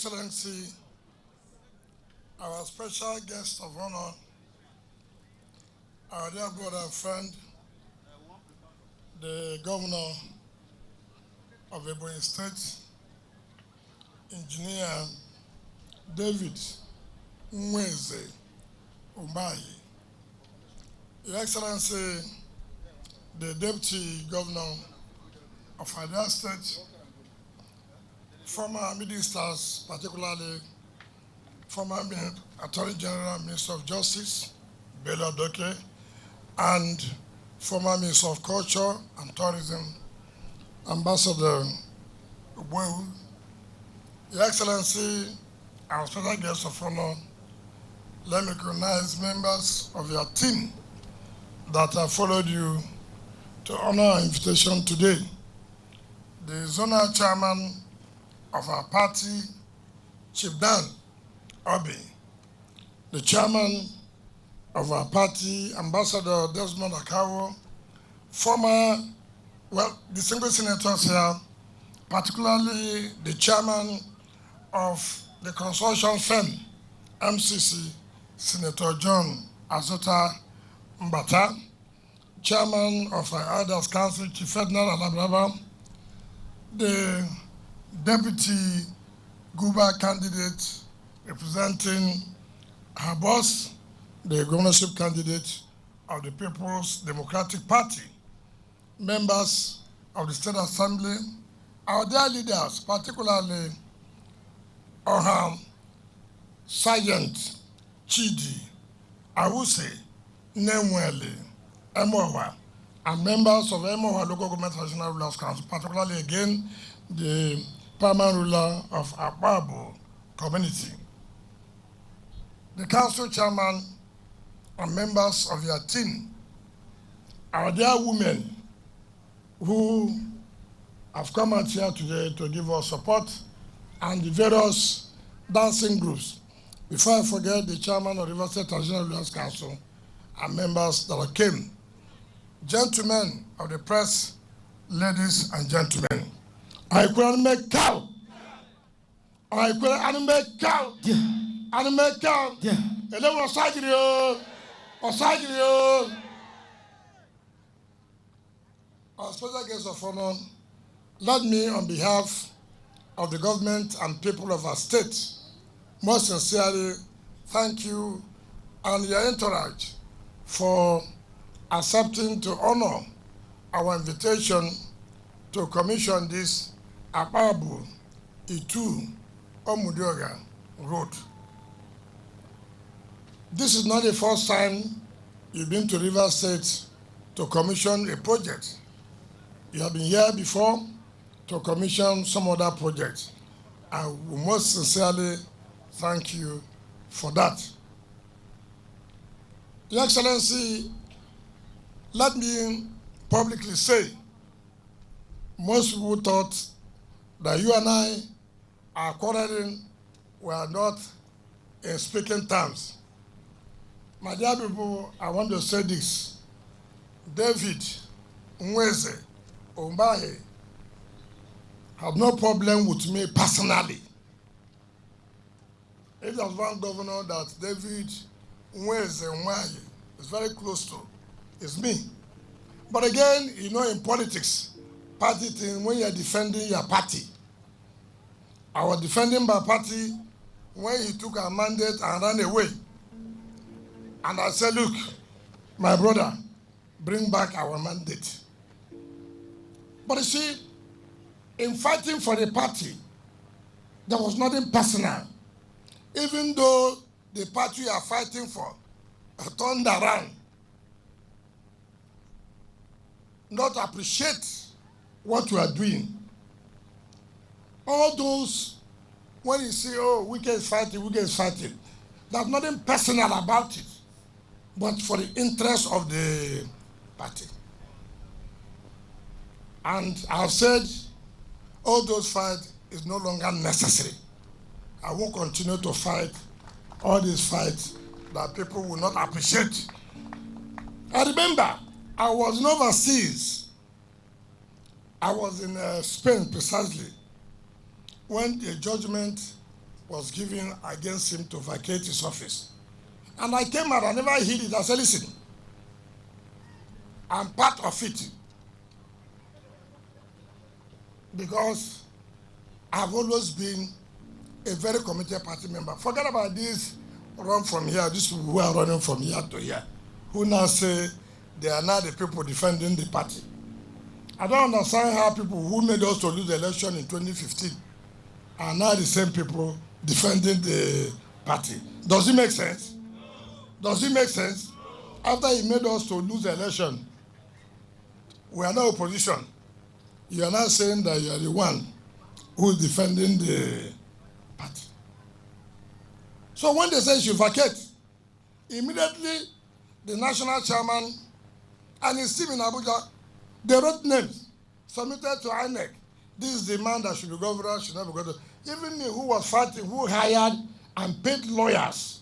Excellency, our special guest of honor, our dear brother and friend, the Governor of Ebonyi State, Engineer David Nweze Umahi. Your Excellency, the Deputy Governor of Abia State, former ministers, particularly former Attorney General, Minister of Justice, Bello Doke, and former Minister of Culture and Tourism, Ambassador Wike. Your Excellency, our special guest of honor, let me recognize members of your team that have followed you to honor our invitation today. The zonal chairman of our party, Chief Dan Obi, the chairman of our party, Ambassador Desmond Akawo, former, distinguished senators here, particularly the chairman of the consortium firm, MCC, Senator John Azota Mbata, chairman of our Elders Council, Chief Ferdinand Alabraba, the deputy Guba candidate representing her boss, the governorship candidate of the People's Democratic Party, members of the State Assembly, our dear leaders, particularly our Sergeant Chidi Awuse Nemwele Emowa, and members of Emowa Local Government National Rulers Council, particularly again the paramount ruler of Ababu community, the council chairman and members of your team, our dear women who have come out here today to give us support, and the various dancing groups. Before I forget, the chairman of the River State National Rulers Council and members that came, gentlemen of the press, ladies and gentlemen, I couldn't make cow. I couldn't make cow. I make cow. And then we'll side you. Or side you. Our special guest of honor, let me, on behalf of the government and people of our state, most sincerely thank you and your entourage for accepting to honor our invitation to commission this Ababu Itu Omudioga Road. This is not the first time you've been to River State to commission a project. You have been here before to commission some other projects. I will most sincerely thank you for that. Your Excellency, let me publicly say, most people thought that you and I, our quarreling, were not in speaking terms. My dear people, I want to say this. David Nweze Umahi had no problem with me personally. If there's one governor that David Nweze Umahi is very close to, it's me. But again, you know, in politics, party thing, when you're defending your party, I was defending my party when he took our mandate and ran away. And I said, look, my brother, bring back our mandate. But you see, in fighting for the party, there was nothing personal. Even though the party you are fighting for turned around, not appreciate what you are doing. All those, when you say, oh, Wike is fighting, there's nothing personal about it, but for the interest of the party. And I've said, all those fights is no longer necessary. I won't continue to fight all these fights that people will not appreciate. I remember, I was in overseas. I was in Spain precisely when the judgment was given against him to vacate his office. And I came out, I never hid it. I said, listen, I'm part of it because I've always been a very committed party member. Forget about this run from here, these people who are running from here to here, who now say they are now the people defending the party. I don't understand how people who made us to lose the election in 2015 are now the same people defending the party. Does it make sense? Does it make sense? After he made us to lose the election, we are now opposition. You are now saying that you are the one who is defending the party. So when they say you should vacate, immediately the national chairman and his team in Abuja, they wrote names, submitted to INEC. This is the man that should be governor, should not be governor. Even me, who was fighting, who hired and paid lawyers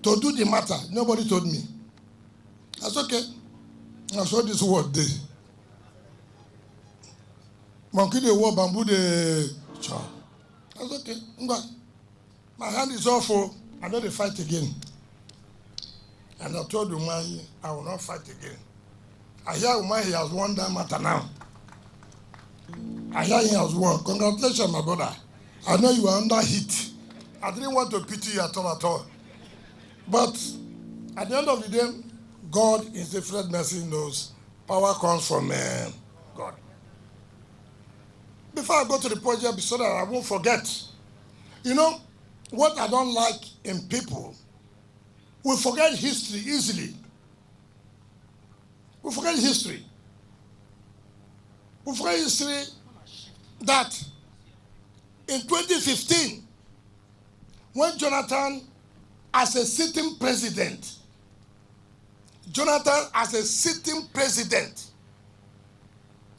to do the matter, nobody told me. That's okay. I saw this word there. Monkey the word, bamboo the chop. That's okay. My hand is off. I'm not to fight again. And I told Umai, I will not fight again. I hear Umai, he has won that matter now. I hear he has won. Congratulations, my brother. I know you are under heat. I didn't want to pity you at all. But at the end of the day, God in His infinite mercy knows power comes from God. Before I go to the project, so that I won't forget, you know, what I don't like in people, we forget history easily. We forget history. We forget history that in 2015, when Jonathan, as a sitting president,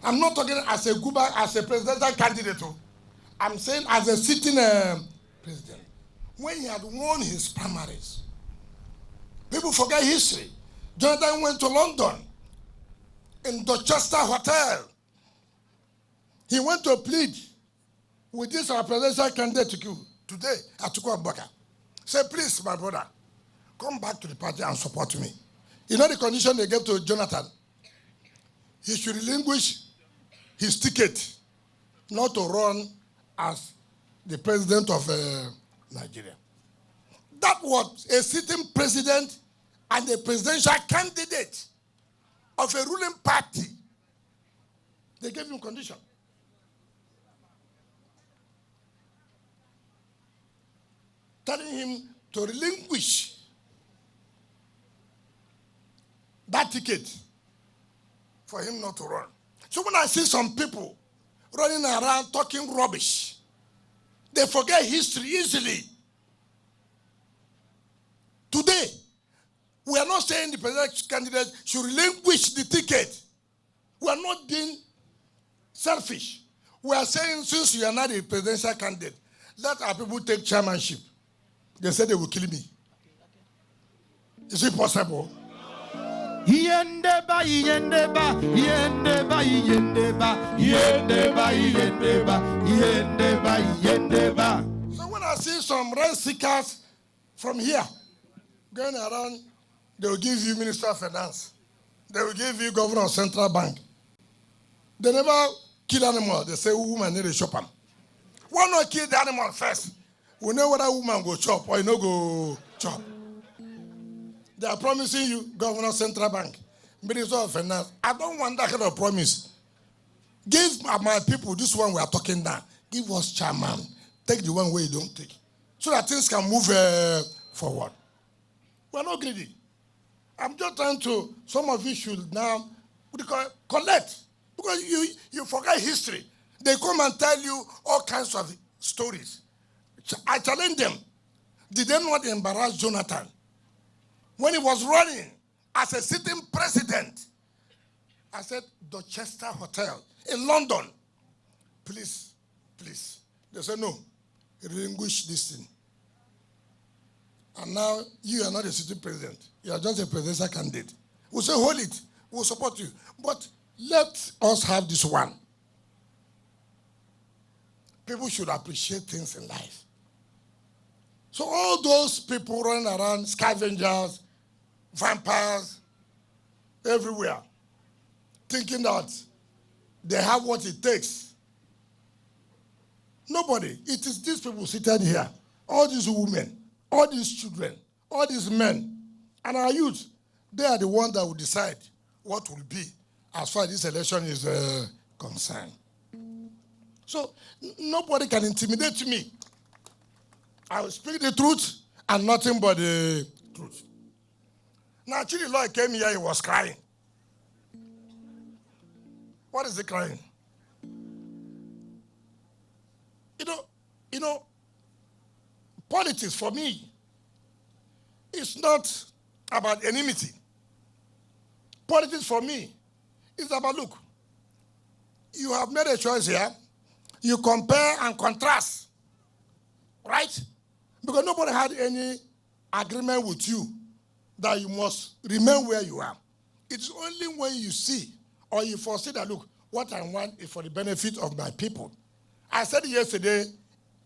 I'm not talking as a Guba, as a presidential candidate. I'm saying as a sitting president. When he had won his primaries, people forget history. Jonathan went to London, in Dorchester Hotel. He went to plead with this presidential candidate today, Atiku Abubakar. Say, please, my brother, come back to the party and support me. You know the condition they gave to Jonathan? He should relinquish his ticket not to run as the president of Nigeria. That was a sitting president and a presidential candidate of a ruling party. They gave him condition. Telling him to relinquish that ticket for him not to run. So when I see some people running around talking rubbish, they forget history easily. Today, we are not saying the presidential candidate should relinquish the ticket. We are not being selfish. We are saying since you are not a presidential candidate, let our people take chairmanship. They said they will kill me. Is it possible? Yendeba, yendeba, yendeba, yendeba, yendeba, yendeba, yendeba, yendeba. So when I see some rent seekers from here going around, they will give you Minister of Finance. They will give you Governor of Central Bank. They never kill animal. They say woman need to chop them. Why not kill the animal first? We know whether woman go chop or you no go chop. They are promising you Governor of Central Bank, Minister of Finance. I don't want that kind of promise. Give my people this one we are talking now. Give us chairman. Take the one where you don't take. So that things can move forward. We are not greedy. I'm just trying to, some of you should now collect. Because you forget history. They come and tell you all kinds of stories. I challenge them. Did they not embarrass Jonathan when he was running as a sitting president? I said, Dorchester Hotel in London. Please, please. They said, no, relinquish this thing. And now you are not a sitting president. You are just a presidential candidate. We'll say, hold it. We'll support you. But let us have this one. people should appreciate things in life. So all those people running around, scavengers, vampires, everywhere, thinking that they have what it takes. Nobody. It is these people seated here, all these women, all these children, all these men, and our youth. They are the ones that will decide what will be as far as this election is concerned. So nobody can intimidate me. I will speak the truth and nothing but the truth. Now, Chidi Lloyd came here, he was crying. What is he crying? You know, politics for me is not about enmity. Politics for me is about, look, you have made a choice here. You compare and contrast, right? Because nobody had any agreement with you that you must remain where you are. It's only when you see or you foresee that, look, what I want is for the benefit of my people. I said yesterday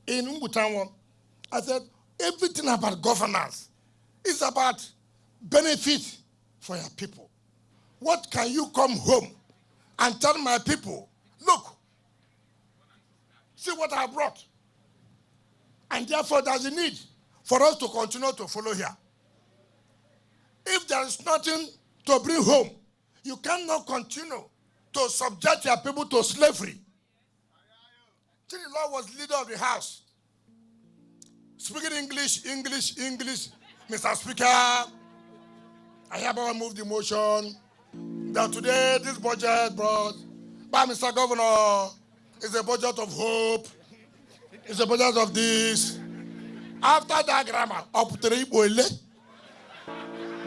in Umbutanwa, I said everything about governance is about benefit for your people. What can you come home and tell my people, look, see what I brought. And therefore there's a need for us to continue to follow here. If there is nothing to bring home, you cannot continue to subject your people to slavery. Chidi Lloyd was leader of the house. Speaking English. Mr. Speaker, I hereby move the motion that today this budget brought by Mr. Governor is a budget of hope. It's a budget of this. After that grammar, up to the Ibo.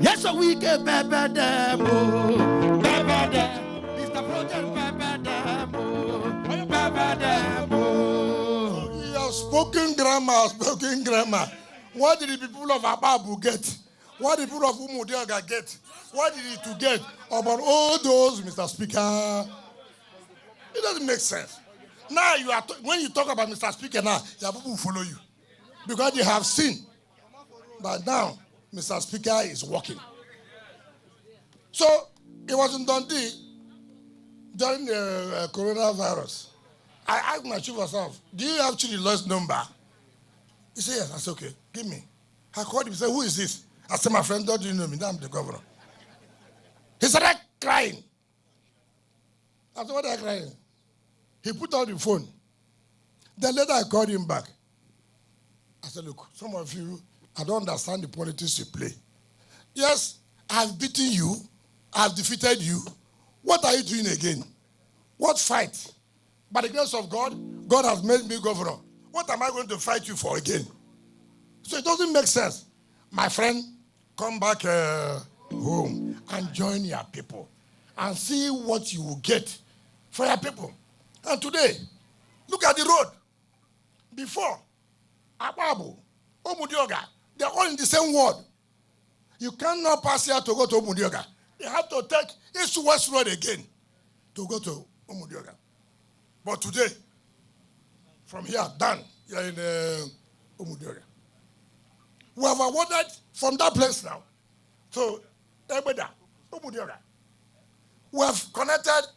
Yes, so we get Baba Demo. Baba Demo. Mr. Project Baba Demo. Baba Demo. He has spoken grammar. What did the people of Ababu get? What did the people of Umudiaga get? What did he to get about all those, Mr. Speaker? It doesn't make sense. Now when you talk about Mr. Speaker now, your people will follow you. Because they have seen. But now, Mr. Speaker is working. So, it was in Dundee during the coronavirus. I asked my chief of staff, do you have Chidi Lloyd's number? He said, yes. I said, okay, give me. I called him, he said, who is this? I said, my friend, don't you know me? I'm the governor. He started crying. I said, what are you crying? He put out the phone. Then later I called him back. I said, look, some of you, I don't understand the politics you play. Yes, I have beaten you. I have defeated you. What are you doing again? What fight? By the grace of God, God has made me governor. What am I going to fight you for again? So it doesn't make sense. My friend, come back home and join your people and see what you will get for your people. And today, look at the road. Before, Ababu, Omudioga, they're all in the same ward. You cannot pass here to go to Omudioga. You have to take East West Road again to go to Omudioga. But today, from here down, you're in Omudioga. We have awarded from that place now to Ebeda, Omudioga. We have connected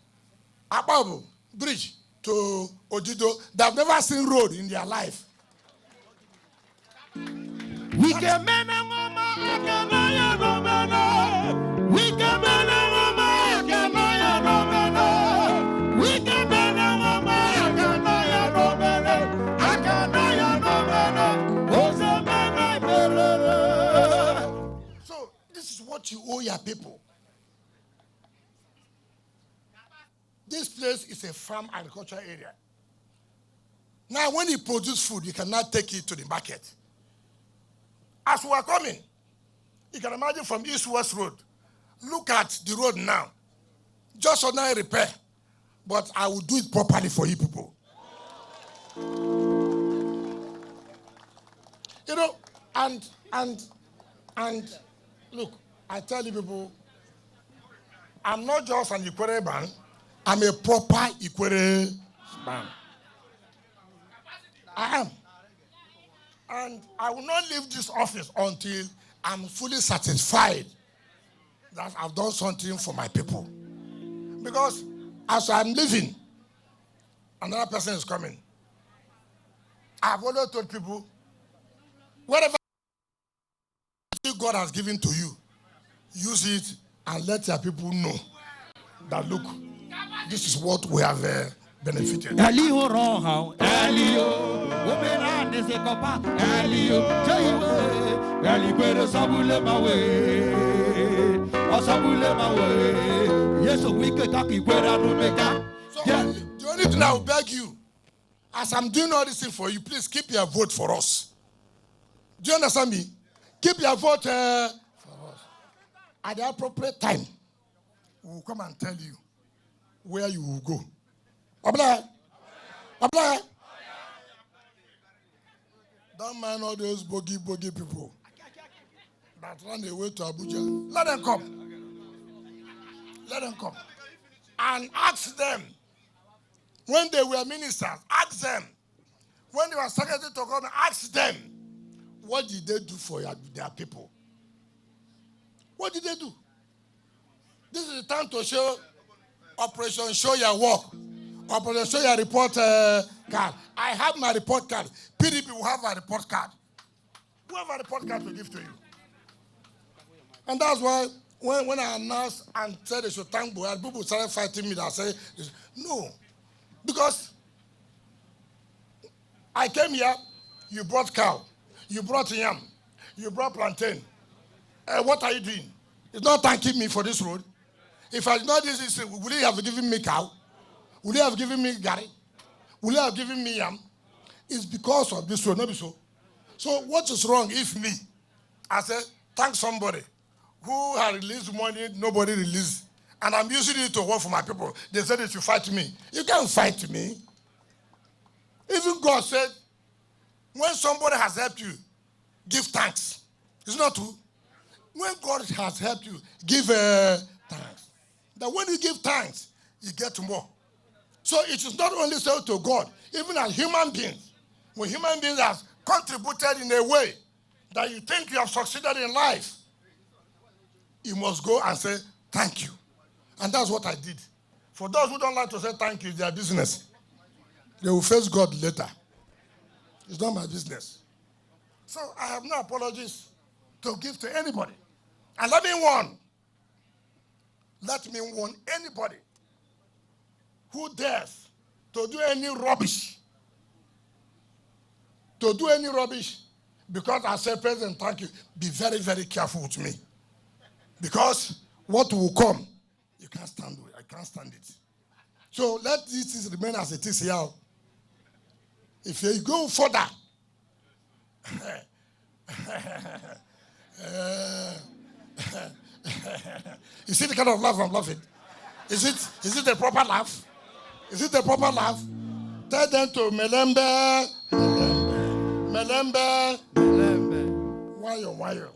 Ababu Bridge to Ojido. They have never seen road in their life. We can man and woman, I can we can man and woman, I can we can man and woman, I can So this is what you owe your people. This place is a farm agriculture area. Now, when you produce food, you cannot take it to the market. As we are coming, you can imagine from East-West Road. Look at the road now. Just ordinary repair. But I will do it properly for you people. You know, and look, I tell you people, I'm not just an Ikwere man. I'm a proper Ikwere man. I am. And I will not leave this office until I'm fully satisfied that I've done something for my people. Because as I'm leaving, another person is coming. I've always told people, whatever God has given to you, use it and let your people know that, look, this is what we have benefited. So the only thing I will beg you, as I'm doing all this thing for you, please keep your vote for us. Do you understand me? Keep your vote for us. At the appropriate time, we will come and tell you where you will go. Abla. Don't mind all those bogey people that run away to Abuja. Let them come. Let them come. And ask them, when they were ministers, ask them. When they were secretary to government, ask them, what did they do for their people? What did they do? This is the time to show Operation Show Your Work. Operation Show Your Report card. I have my report card. PDP will have a report card. We have a report card to give to you. And that's why when I announced and said they should thank Buhari, people started fighting me that say, no. Because I came here, you brought cow, you brought yam, you brought plantain. What are you doing? It's not thanking me for this road. If I did not do this, would you have given me cow? Would you have given me gari? Would you have given me yam? It's because of this road, not so. So what is wrong if me, I say, thank somebody who has released money, nobody released, and I'm using it to work for my people. They said they should fight me. You can't fight me. Even God said, when somebody has helped you, give thanks. It's not true. When God has helped you, give thanks. That when you give thanks, you get more. So it is not only said to God, even as human beings, when human beings have contributed in a way that you think you have succeeded in life, you must go and say, thank you. And that's what I did. For those who don't like to say thank you, it's their business. They will face God later. It's not my business. So I have no apologies to give to anybody. And let me warn anybody who dares to do any rubbish. Because I say, President, thank you. Be very, very careful with me. Because what will come, you can't stand it. I can't stand it. So let this remain as it is here. If you go further, you see the kind of laugh I'm laughing? Is it a proper laugh? Is it a proper laugh? Tell them to Melembe. Wayo.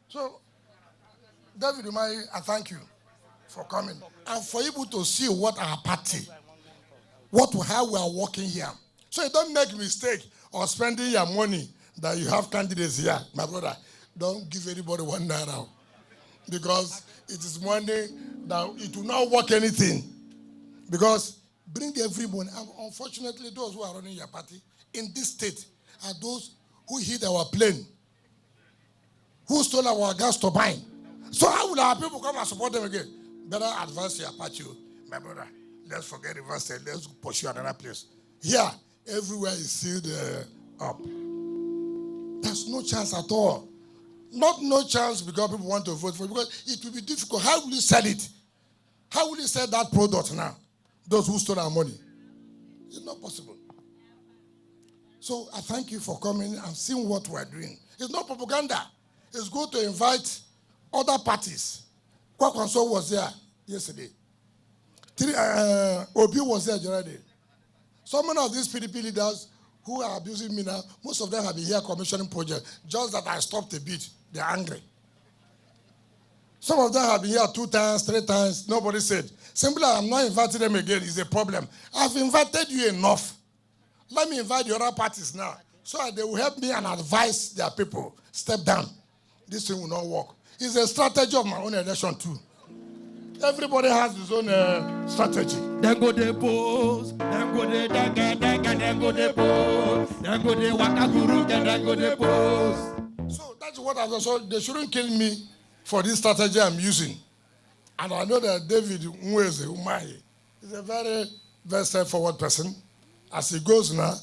So, David Umai, I thank you for coming and for able to see what our party, how we are working here. So you don't make mistake of spending your money that you have candidates here. My brother, don't give anybody $1 because it is money that it will not work anything. Because bring everyone. And unfortunately, those who are running your party in this state are those who hit our plane, who stole our gas turbine. So how will our people come and support them again? Better advance your party, my brother. Let's forget River State. Let's pursue another place. Here, everywhere is sealed up. There's no chance at all. Not no chance because people want to vote for it, because it will be difficult. How will you sell it? How will you sell that product now? Those who stole our money. It's not possible. So I thank you for coming and seeing what we're doing. It's not propaganda. It's good to invite other parties. Kwakwanso was there yesterday. Obi was there already. Some of these PDP leaders who are abusing me now, most of them have been here commissioning projects. Just that I stopped a bit, they're angry. Some of them have been here 2 times, 3 times, nobody said. Simply, I'm not inviting them again is a problem. I've invited you enough. let me invite the other parties now, so that they will help me and advise their people. Step down. This thing will not work. It's a strategy of my own election too. Everybody has his own strategy. Then go the pose, then go the daga, then go the pose, then go the wakaguru, then go the pose. So that's what I was. So they shouldn't kill me for this strategy I'm using. And I know that David Nweze Umahi is a very, very straightforward person. As he goes now,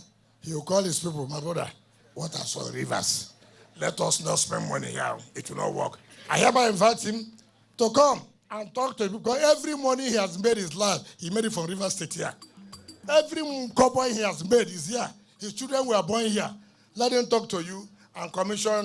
he will call his people, my brother, what are some rivers? Let us not spend money here. It will not work. I hereby invite him to come and talk to him, because every money he has made his life, he made it from River State here. Every cowboy he has made is here. His children were born here. Let him talk to you and commission